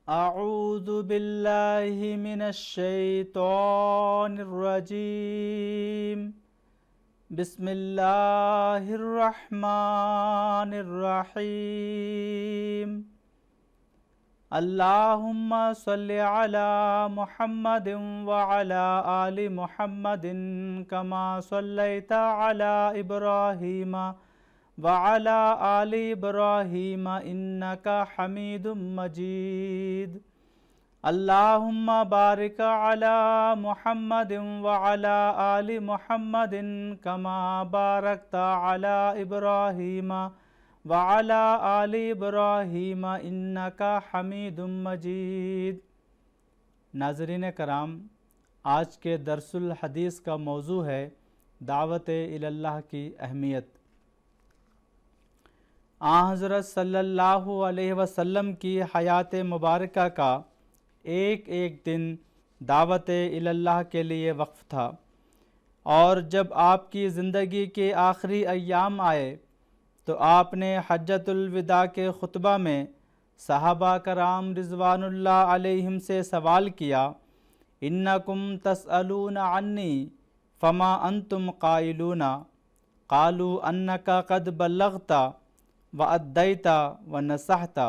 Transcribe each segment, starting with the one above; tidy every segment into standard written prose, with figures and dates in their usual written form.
اعوذ باللہ من الشیطان الرجیم بسم اللہ الرحمن الرحیم اللہم صلی علی محمد وعلی آل محمد کما صلیت علی ابراہیم وعلى آل إبراهيم إنك حميد مجيد اللهم بارك على محمد وعلى آل محمد كما باركت على إبراهيم وعلى آل إبراهيم إنك حميد مجيد۔ ناظرین کرام، آج کے درس الحدیث کا موضوع ہے دعوت الی اللہ کی اہمیت۔ حضرت صلی اللہ علیہ وسلم کی حیات مبارکہ کا ایک ایک دن دعوت الی اللہ کے لیے وقف تھا، اور جب آپ کی زندگی کے آخری ایام آئے تو آپ نے حجۃ الوداع کے خطبہ میں صحابہ کرام رضوان اللہ علیہم سے سوال کیا، انکم تسألون عنی فما انتم قائلون قالوا انک قد بلغت وَأَدَّيْتَ وَنَصَحْتَ،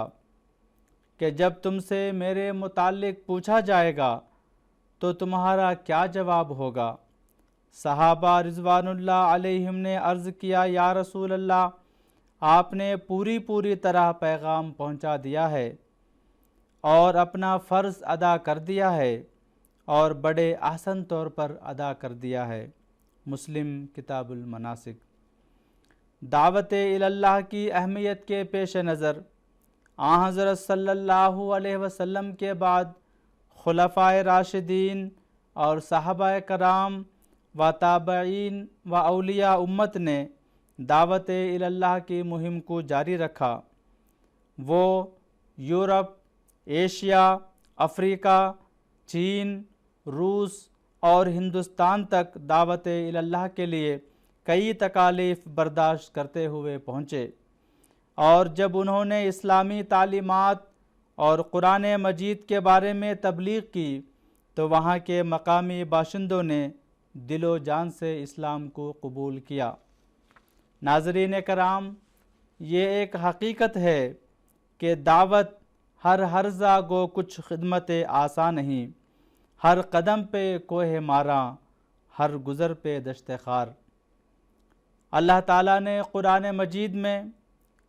کہ جب تم سے میرے متعلق پوچھا جائے گا تو تمہارا کیا جواب ہوگا؟ صحابہ رضوان اللہ علیہم نے عرض کیا، یا رسول اللہ، آپ نے پوری طرح پیغام پہنچا دیا ہے اور اپنا فرض ادا کر دیا ہے، اور بڑے احسن طور پر ادا کر دیا ہے۔ مسلم کتاب المناسک۔ دعوت الی اللہ کی اہمیت کے پیش نظر حضرت صلی اللہ علیہ وسلم کے بعد خلفائے راشدین اور صحابہ کرام و تابعین و اولیاء امت نے دعوت الی اللہ کی مہم کو جاری رکھا۔ وہ یورپ، ایشیا، افریقہ، چین، روس اور ہندوستان تک دعوت الی اللہ کے لیے کئی تکالیف برداشت کرتے ہوئے پہنچے، اور جب انہوں نے اسلامی تعلیمات اور قرآن مجید کے بارے میں تبلیغ کی تو وہاں کے مقامی باشندوں نے دل و جان سے اسلام کو قبول کیا۔ ناظرین کرام، یہ ایک حقیقت ہے کہ دعوت ہر ہرزہ گو کچھ خدمت آسان نہیں، ہر قدم پہ کوہ ماراں، ہر گزر پہ دشت خار۔ اللہ تعالیٰ نے قرآن مجید میں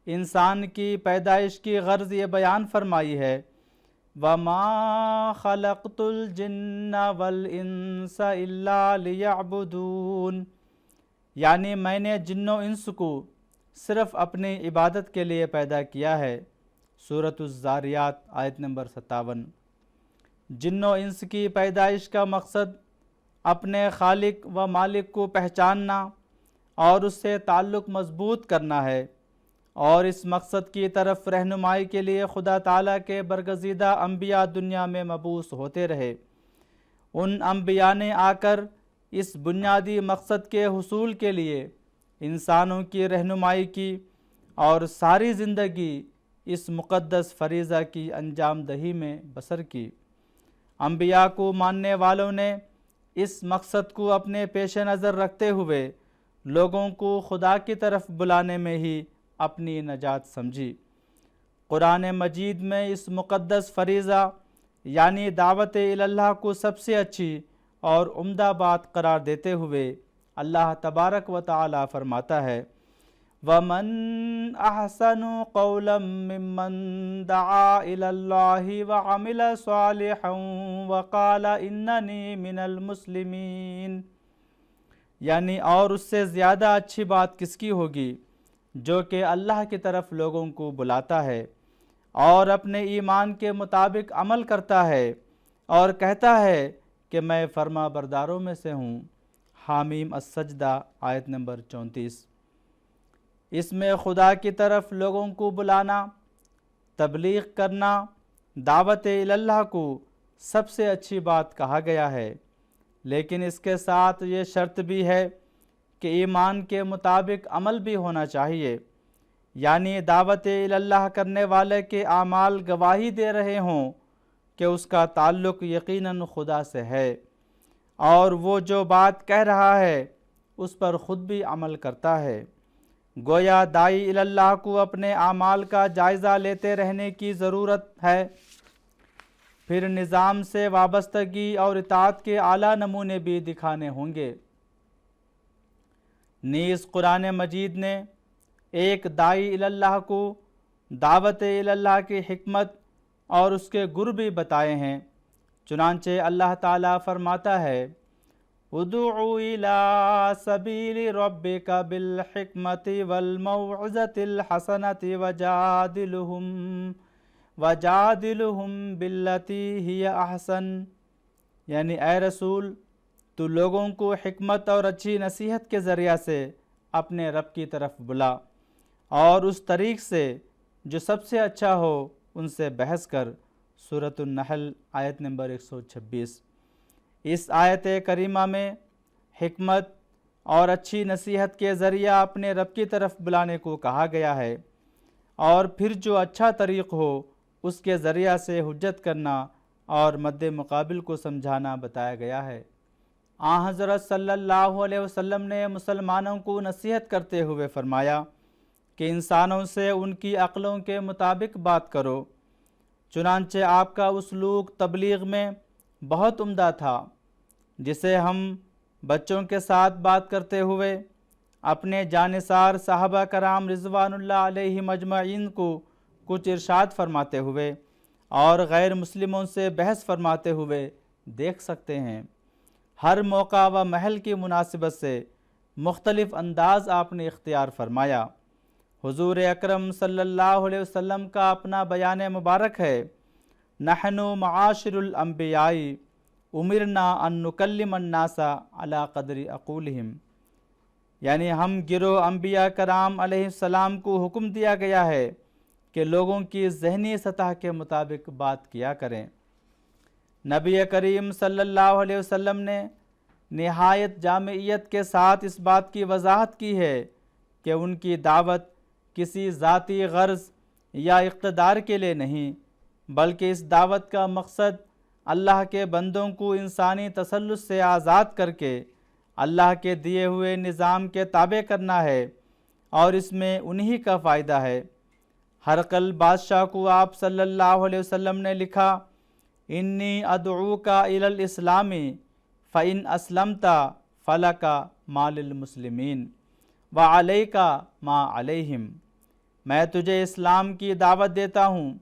انسان کی پیدائش کی غرض یہ بیان فرمائی ہے، وَمَا خَلَقْتُ الْجِنَّ وَالْإِنسَ إِلَّا لِيَعْبُدُونَ، یعنی میں نے جن و انس کو صرف اپنی عبادت کے لیے پیدا کیا ہے۔ سورۃ الذاریات آیت نمبر 57۔ جن و انس کی پیدائش کا مقصد اپنے خالق و مالک کو پہچاننا اور اس سے تعلق مضبوط کرنا ہے، اور اس مقصد کی طرف رہنمائی کے لیے خدا تعالیٰ کے برگزیدہ انبیاء دنیا میں مبعوث ہوتے رہے۔ ان انبیاء نے آ کر اس بنیادی مقصد کے حصول کے لیے انسانوں کی رہنمائی کی اور ساری زندگی اس مقدس فریضہ کی انجام دہی میں بسر کی۔ انبیاء کو ماننے والوں نے اس مقصد کو اپنے پیش نظر رکھتے ہوئے لوگوں کو خدا کی طرف بلانے میں ہی اپنی نجات سمجھی۔ قرآن مجید میں اس مقدس فریضہ یعنی دعوت الی اللہ کو سب سے اچھی اور عمدہ بات قرار دیتے ہوئے اللہ تبارک و تعالی فرماتا ہے، وَمَنْ أَحْسَنُ قَوْلًا مِّمَّنْ دَعَا إِلَى اللَّهِ وَعَمِلَ صَالِحًا وَقَالَ إِنَّنِي مِنَ الْمُسْلِمِينَ، یعنی اور اس سے زیادہ اچھی بات کس کی ہوگی جو کہ اللہ کی طرف لوگوں کو بلاتا ہے اور اپنے ایمان کے مطابق عمل کرتا ہے اور کہتا ہے کہ میں فرما برداروں میں سے ہوں۔ حامیم السجدہ آیت نمبر 34۔ اس میں خدا کی طرف لوگوں کو بلانا، تبلیغ کرنا، دعوت الی اللہ کو سب سے اچھی بات کہا گیا ہے، لیکن اس کے ساتھ یہ شرط بھی ہے کہ ایمان کے مطابق عمل بھی ہونا چاہیے، یعنی دعوت الی اللہ کرنے والے کے اعمال گواہی دے رہے ہوں کہ اس کا تعلق یقیناً خدا سے ہے، اور وہ جو بات کہہ رہا ہے اس پر خود بھی عمل کرتا ہے۔ گویا داعی اللہ کو اپنے اعمال کا جائزہ لیتے رہنے کی ضرورت ہے، پھر نظام سے وابستگی اور اطاعت کے اعلیٰ نمونے بھی دکھانے ہوں گے۔ نیز قرآن مجید نے ایک داعی اللہ کو دعوت اللہ کی حکمت اور اس کے گر بھی بتائے ہیں۔ چنانچہ اللہ تعالیٰ فرماتا ہے ادعو الی سبیل ربک بالحکمت والموعظۃ الحسنۃ وجادلہم باللتی ہی احسن، یعنی اے رسول تو لوگوں کو حکمت اور اچھی نصیحت کے ذریعہ سے اپنے رب کی طرف بلا، اور اس طریق سے جو سب سے اچھا ہو ان سے بحث کر۔ سورۃ النحل آیت نمبر 126۔ اس آیت کریمہ میں حکمت اور اچھی نصیحت کے ذریعہ اپنے رب کی طرف بلانے کو کہا گیا ہے، اور پھر جو اچھا طریق ہو اس کے ذریعہ سے حجت کرنا اور مد مقابل کو سمجھانا بتایا گیا ہے۔ آن حضرت صلی اللہ علیہ وسلم نے مسلمانوں کو نصیحت کرتے ہوئے فرمایا کہ انسانوں سے ان کی عقلوں کے مطابق بات کرو۔ چنانچہ آپ کا اسلوب تبلیغ میں بہت عمدہ تھا، جسے ہم بچوں کے ساتھ بات کرتے ہوئے اپنے جانثار صحابہ کرام رضوان اللہ علیہم اجمعین کو کچھ ارشاد فرماتے ہوئے اور غیر مسلموں سے بحث فرماتے ہوئے دیکھ سکتے ہیں۔ ہر موقع و محل کی مناسبت سے مختلف انداز آپ نے اختیار فرمایا۔ حضور اکرم صلی اللہ علیہ وسلم کا اپنا بیان مبارک ہے نحن معاشر الانبیاء امرنا ان نکلم الناس علی قدر عقولہم، یعنی ہم گروہ انبیاء کرام علیہ السلام کو حکم دیا گیا ہے کہ لوگوں کی ذہنی سطح کے مطابق بات کیا کریں۔ نبی کریم صلی اللہ علیہ وسلم نے نہایت جامعیت کے ساتھ اس بات کی وضاحت کی ہے کہ ان کی دعوت کسی ذاتی غرض یا اقتدار کے لیے نہیں، بلکہ اس دعوت کا مقصد اللہ کے بندوں کو انسانی تسلط سے آزاد کر کے اللہ کے دیے ہوئے نظام کے تابع کرنا ہے، اور اس میں انہی کا فائدہ ہے۔ ہرقل بادشاہ کو آپ صلی اللہ علیہ وسلم نے لکھا انی ادعوک الی الاسلام فإن اسلمت فلک ما للمسلمین وعلیک ما علیہم، میں تجھے اسلام کی دعوت دیتا ہوں،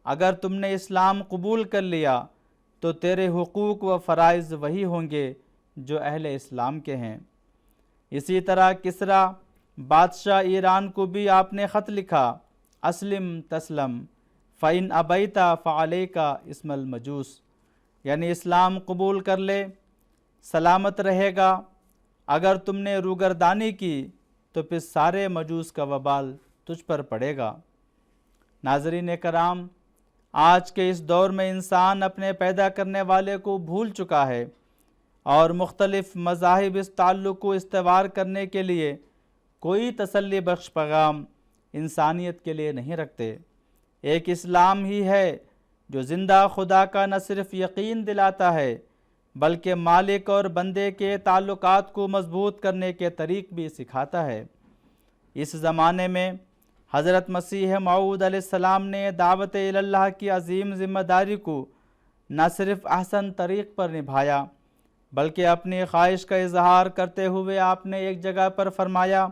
اگر تم نے اسلام قبول کر لیا تو تیرے حقوق و فرائض وہی ہوں گے جو اہل اسلام کے ہیں۔ اسی طرح کسریٰ بادشاہ ایران کو بھی آپ نے خط لکھا اسلم تسلم فإن ابیت فعلیک اسم المجوس، یعنی اسلام قبول کر لے سلامت رہے گا، اگر تم نے روگردانی کی تو پھر سارے مجوس کا وبال تجھ پر پڑے گا۔ ناظرین کرام، آج کے اس دور میں انسان اپنے پیدا کرنے والے کو بھول چکا ہے، اور مختلف مذاہب اس تعلق کو استوار کرنے کے لیے کوئی تسلی بخش پیغام انسانیت کے لیے نہیں رکھتے۔ ایک اسلام ہی ہے جو زندہ خدا کا نہ صرف یقین دلاتا ہے بلکہ مالک اور بندے کے تعلقات کو مضبوط کرنے کے طریق بھی سکھاتا ہے۔ اس زمانے میں حضرت مسیح موعود علیہ السلام نے دعوت اللہ کی عظیم ذمہ داری کو نہ صرف احسن طریق پر نبھایا بلکہ اپنی خواہش کا اظہار کرتے ہوئے آپ نے ایک جگہ پر فرمایا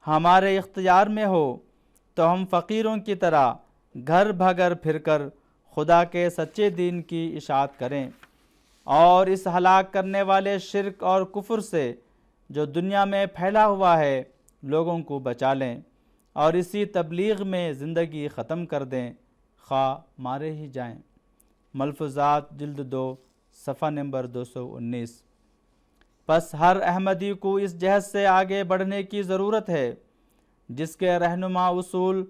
ہمارے اختیار میں ہو تو ہم فقیروں کی طرح گھر بھگر پھر کر خدا کے سچے دین کی اشاعت کریں، اور اس ہلاک کرنے والے شرک اور کفر سے جو دنیا میں پھیلا ہوا ہے لوگوں کو بچا لیں، اور اسی تبلیغ میں زندگی ختم کر دیں خواہ مارے ہی جائیں۔ ملفوظات جلد 2 صفحہ نمبر 219۔ پس ہر احمدی کو اس جہد سے آگے بڑھنے کی ضرورت ہے جس کے رہنما اصول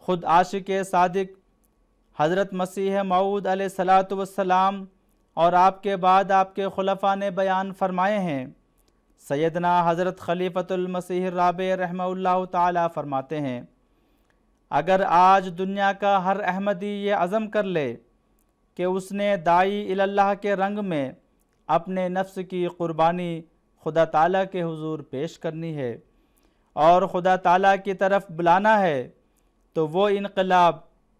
خود عاشق صادق حضرت مسیح موعود علیہ الصلاۃ والسلام اور آپ کے بعد آپ کے خلفاء نے بیان فرمائے ہیں۔ سیدنا حضرت خلیفۃ المسیح الرابع رحمہ اللہ تعالی فرماتے ہیں اگر آج دنیا کا ہر احمدی یہ عزم کر لے کہ اس نے داعی اللہ کے رنگ میں اپنے نفس کی قربانی خدا تعالیٰ کے حضور پیش کرنی ہے اور خدا تعالیٰ کی طرف بلانا ہے، تو وہ انقلاب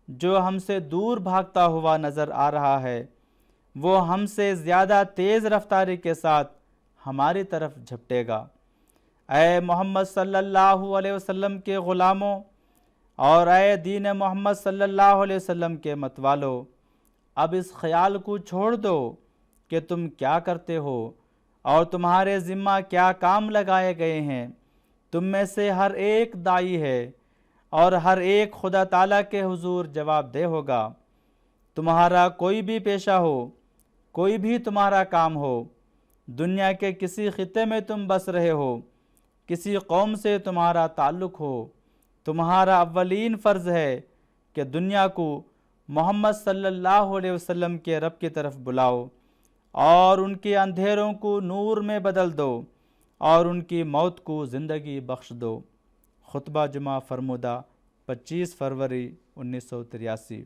جو ہم سے دور بھاگتا ہوا نظر آ رہا ہے وہ ہم سے زیادہ تیز رفتاری کے ساتھ ہماری طرف جھپٹے گا۔ اے محمد صلی اللہ علیہ وسلم کے غلاموں اور اے دین محمد صلی اللہ علیہ وسلم کے متوالو، اب اس خیال کو چھوڑ دو کہ تم کیا کرتے ہو اور تمہارے ذمہ کیا کام لگائے گئے ہیں۔ تم میں سے ہر ایک داعی ہے اور ہر ایک خدا تعالیٰ کے حضور جواب دہ ہوگا۔ تمہارا کوئی بھی پیشہ ہو، کوئی بھی تمہارا کام ہو، دنیا کے کسی خطے میں تم بس رہے ہو، کسی قوم سے تمہارا تعلق ہو، تمہارا اولین فرض ہے کہ دنیا کو محمد صلی اللہ علیہ وسلم کے رب کی طرف بلاؤ اور ان کے اندھیروں کو نور میں بدل دو اور ان کی موت کو زندگی بخش دو۔ خطبہ جمعہ فرمودہ 25 فروری 1983۔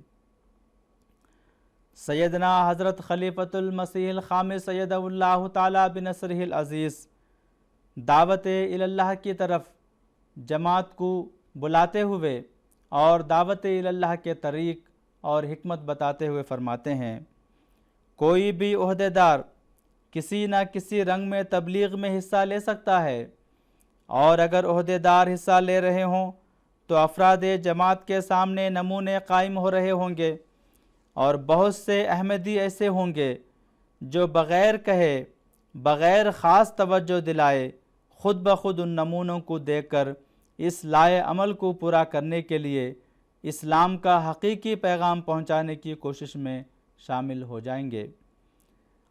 سیدنا حضرت خلیفۃ المسیح الخامس سید اللہ تعالیٰ بنصرہ العزیز دعوت اللہ کی طرف جماعت کو بلاتے ہوئے اور دعوت اللہ کے طریق اور حکمت بتاتے ہوئے فرماتے ہیں، کوئی بھی عہدیدار کسی نہ کسی رنگ میں تبلیغ میں حصہ لے سکتا ہے، اور اگر عہدیدار حصہ لے رہے ہوں تو افراد جماعت کے سامنے نمونے قائم ہو رہے ہوں گے، اور بہت سے احمدی ایسے ہوں گے جو بغیر کہے، بغیر خاص توجہ دلائے، خود بخود ان نمونوں کو دیکھ کر اس لائے عمل کو پورا کرنے کے لیے اسلام کا حقیقی پیغام پہنچانے کی کوشش میں شامل ہو جائیں گے۔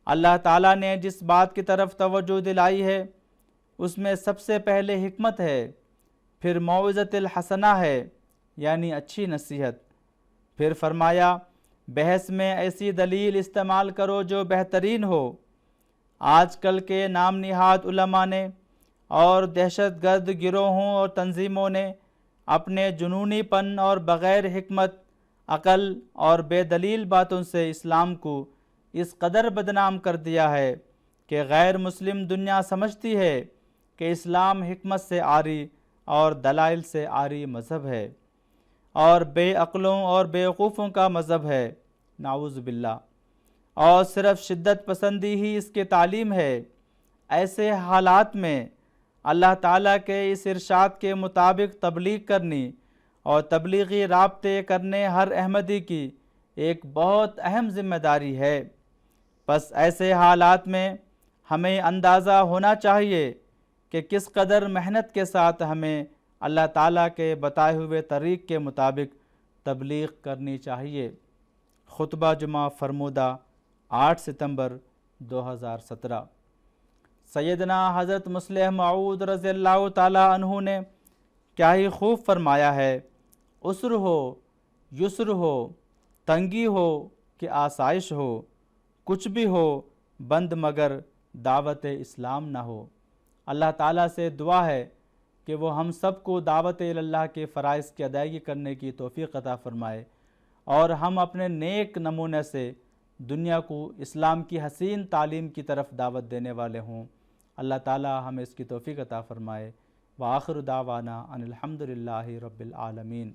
اللہ تعالیٰ نے جس بات کی طرف توجہ دلائی ہے اس میں سب سے پہلے حکمت ہے، پھر موعظۃ الحسنہ ہے یعنی اچھی نصیحت، پھر فرمایا بحث میں ایسی دلیل استعمال کرو جو بہترین ہو۔ آج کل کے نام نہاد علماء نے اور دہشت گرد گروہوں اور تنظیموں نے اپنے جنونی پن اور بغیر حکمت، عقل اور بے دلیل باتوں سے اسلام کو اس قدر بدنام کر دیا ہے کہ غیر مسلم دنیا سمجھتی ہے کہ اسلام حکمت سے عاری اور دلائل سے عاری مذہب ہے اور بے عقلوں اور بیوقوفوں کا مذہب ہے، نعوذ باللہ، اور صرف شدت پسندی ہی اس کی تعلیم ہے۔ ایسے حالات میں اللہ تعالیٰ کے اس ارشاد کے مطابق تبلیغ کرنی اور تبلیغی رابطے کرنے ہر احمدی کی ایک بہت اہم ذمہ داری ہے۔ پس ایسے حالات میں ہمیں اندازہ ہونا چاہیے کہ کس قدر محنت کے ساتھ ہمیں اللہ تعالیٰ کے بتائے ہوئے طریق کے مطابق تبلیغ کرنی چاہیے۔ خطبہ جمعہ فرمودہ 8 ستمبر 2017۔ سیدنا حضرت مصلح موعود رضی اللہ تعالیٰ عنہ نے کیا ہی خوب فرمایا ہے، عسر ہو، یسر ہو، تنگی ہو کہ آسائش ہو، کچھ بھی ہو بند مگر دعوت اسلام نہ ہو۔ اللہ تعالیٰ سے دعا ہے کہ وہ ہم سب کو دعوت اللہ کے فرائض کی ادائیگی کرنے کی توفیق عطا فرمائے اور ہم اپنے نیک نمونے سے دنیا کو اسلام کی حسین تعلیم کی طرف دعوت دینے والے ہوں۔ اللہ تعالیٰ ہمیں اس کی توفیق عطا فرمائے۔ وآخر دعوانا ان الحمد للہ رب العالمین۔